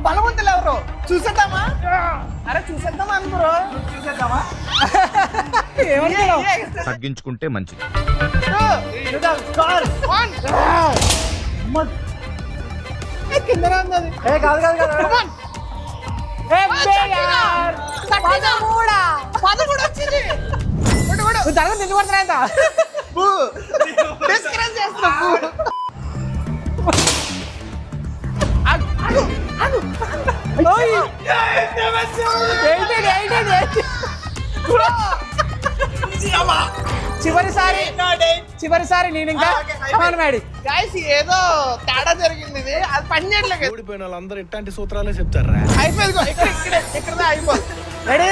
బలవంతులు ఎవరు చూసేద్దామా? అరే చూసేద్దామా అనుకురు. చూసేద్దామా? తగ్గించుకుంటే మంచిది. కింద రాంది. కాదు కాదు కాదు 13 వచ్చింది. తరగతి ఎందుకు పడుతున్నా డిస్కరేజ్ చేస్తున్నావు. చివరిసారి నేను ఇంకా మేడి గాయస్ ఏదో తేడా జరిగింది. ఇది అది పని చేయట్లేదు. ఓడిపోయిన వాళ్ళందరూ ఇట్లాంటి సూత్రాలే చెప్తారా? అయిపోయింది. ఇక్కడ అయిపోయింది. రెడీ